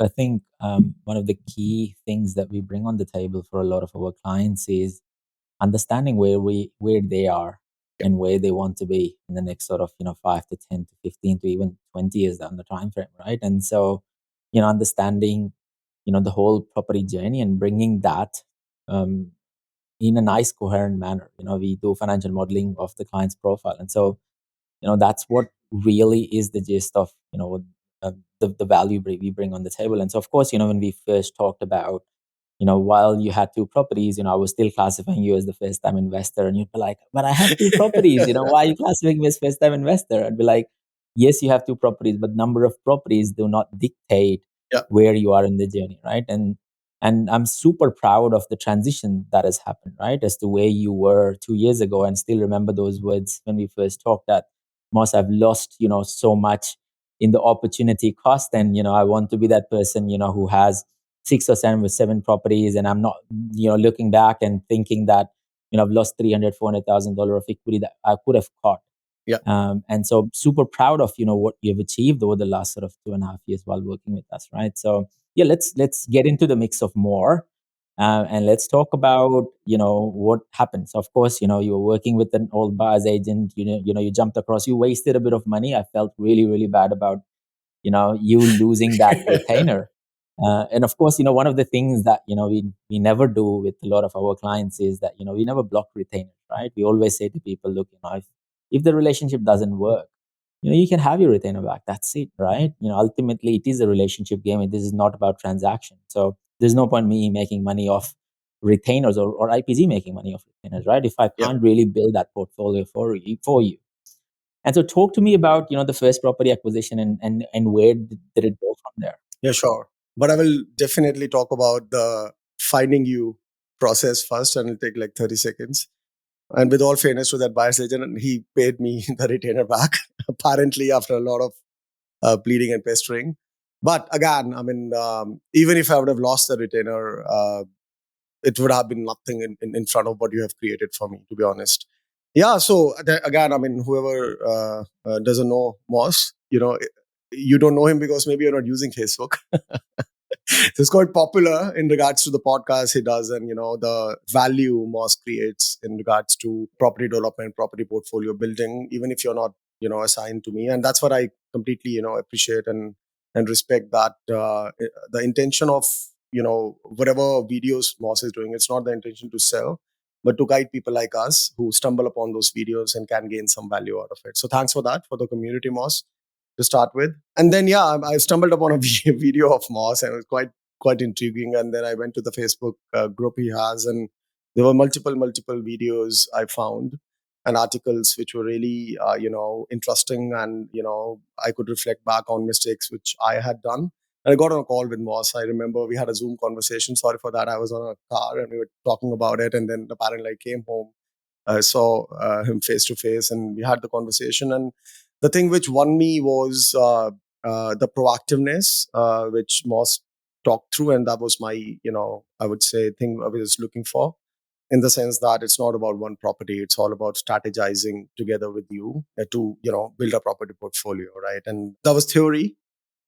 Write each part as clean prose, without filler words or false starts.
I think one of the key things that we bring on the table for a lot of our clients is understanding where they are Yeah, and where they want to be in the next sort of 5 to 10 to 15 to even 20 years down the time frame, right? And so understanding the whole property journey and bringing that um, in a nice coherent manner. We do financial modeling of the client's profile, and so that's what really is the gist of the value we bring on the table. And so of course, when we first talked about while you had two properties, I was still classifying you as the first time investor. And you'd be like, but I have two properties, why are you classifying me as first time investor? I'd be like, yes, you have two properties, but number of properties do not dictate yeah, where you are in the journey, right? And I'm super proud of the transition that has happened, right? As to where you were 2 years ago, and still remember those words when we first talked, that must have lost, so much in the opportunity cost. And, I want to be that person, who has 6 or 7 properties, and I'm not, looking back and thinking that, I've lost 300, $400,000 of equity that I could have caught. yeah. And so super proud of, what you've achieved over the last sort of 2.5 years while working with us, right? So yeah, let's get into the mix of more. And let's talk about, what happens. Of course, you were working with an old buyer's agent, you jumped across, you wasted a bit of money. I felt really, really bad about, you losing that retainer. And of course, one of the things that, we never do with a lot of our clients is that, we never block retainers, right? We always say to people, look, if the relationship doesn't work, you can have your retainer back. That's it, right? Ultimately, it is a relationship game. This is not about transaction. So there's no point me making money off retainers, or IPG making money off retainers, right? If I Yeah. can't really build that portfolio for you. And so talk to me about, the first property acquisition, and where did it go from there? Yeah, sure. But I will definitely talk about the finding you process first, and it'll take like 30 seconds. And with all fairness to that buyer's agent, he paid me the retainer back, apparently, after a lot of pleading and pestering. But again, I mean, even if I would have lost the retainer, it would have been nothing in front of what you have created for me, to be honest. Yeah, so again, I mean, whoever doesn't know Moss, you don't know him because maybe you're not using Facebook. It's quite popular in regards to the podcast he does, and the value Moss creates in regards to property development, property portfolio building, even if you're not assigned to me. And that's what I completely appreciate and respect, that the intention of whatever videos Moss is doing, it's not the intention to sell, but to guide people like us who stumble upon those videos and can gain some value out of it. So thanks for that, for the community, Moss, to start with. And then yeah, I stumbled upon a video of Moss, and it was quite intriguing. And then I went to the Facebook group he has, and there were multiple videos I found, and articles which were really interesting, and I could reflect back on mistakes which I had done. And I got on a call with Moss. I remember we had a Zoom conversation. Sorry for that. I was on a car and we were talking about it, and then apparently I came home. I saw him face to face, and we had the conversation. And the thing which won me was the proactiveness which Moss talked through, and that was my, I would say, thing I was looking for. In the sense that it's not about one property; it's all about strategizing together with you to, build a property portfolio, right? And that was theory,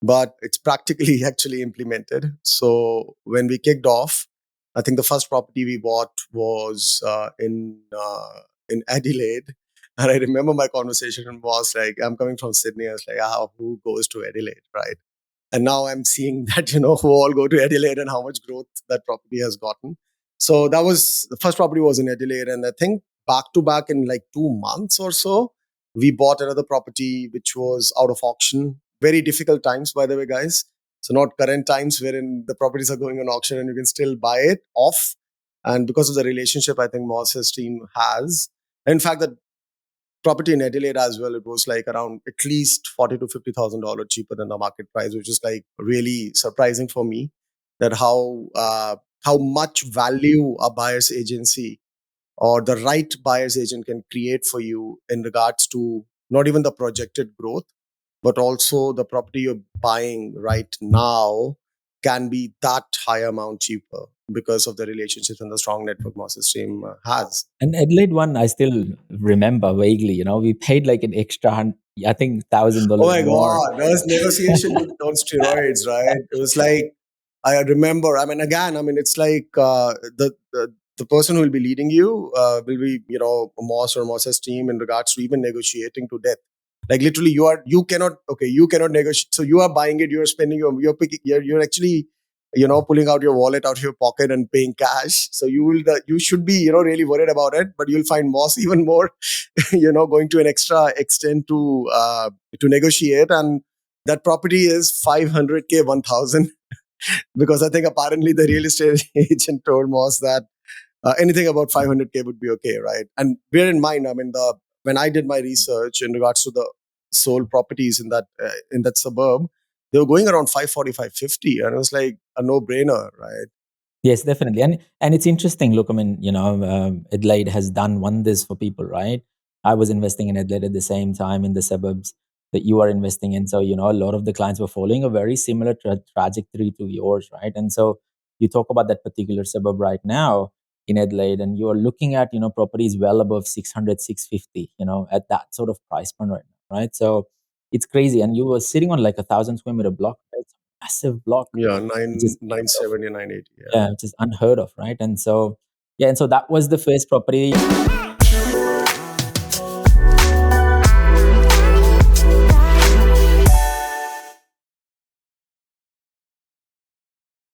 but it's practically actually implemented. So when we kicked off, I think the first property we bought was in Adelaide. And I remember my conversation was like, I'm coming from Sydney. I was like, who goes to Adelaide, right? And now I'm seeing that, who all go to Adelaide and how much growth that property has gotten. So that was the first property was in Adelaide. And I think back to back in like 2 months or so, we bought another property which was out of auction. Very difficult times, by the way, guys. So not current times wherein the properties are going on auction and you can still buy it off. And because of the relationship, I think Moss's team has. In fact, the property in Adelaide as well, it was like around at least $40,000 to $50,000 cheaper than the market price, which is like really surprising for me, that how much value a buyer's agency or the right buyer's agent can create for you in regards to not even the projected growth, but also the property you're buying right now can be that high amount cheaper because of the relationships and the strong network Moss's team has. And Adelaide one, I still remember vaguely. We paid like an extra I think $1,000 Oh my more. God, there was negotiation on steroids, right? It was like, I remember. I mean, again, I mean, it's like the person who will be leading you will be, Moss or Moss's team in regards to even negotiating to death. Like literally, you cannot, okay, you cannot negotiate. So you are buying it, you're spending, you're picking, you're actually, pulling out your wallet out of your pocket and paying cash. So you should be, really worried about it. But you'll find Moss even more, going to an extra extent to negotiate. And that property is 500K, 1,000, because I think apparently the real estate agent told Moss that anything about 500K would be okay, right? And bear in mind, I mean, when I did my research in regards to the sold properties in that suburb, they were going around 540, 550, and it was like a no brainer, right? Yes, definitely. And it's interesting. Look, I mean, Adelaide has done wonders for people, right? I was investing in Adelaide at the same time in the suburbs that you are investing in. So, a lot of the clients were following a very similar trajectory to yours, right? And so you talk about that particular suburb right now in Adelaide, and you are looking at, properties well above 600, 650, at that sort of price point right now, right? So it's crazy. And you were sitting on like 1,000 square meter block. Right? It's a massive block, Yeah, which is 970, 980. Yeah. yeah, which is unheard of, right? And so, yeah, and so that was the first property.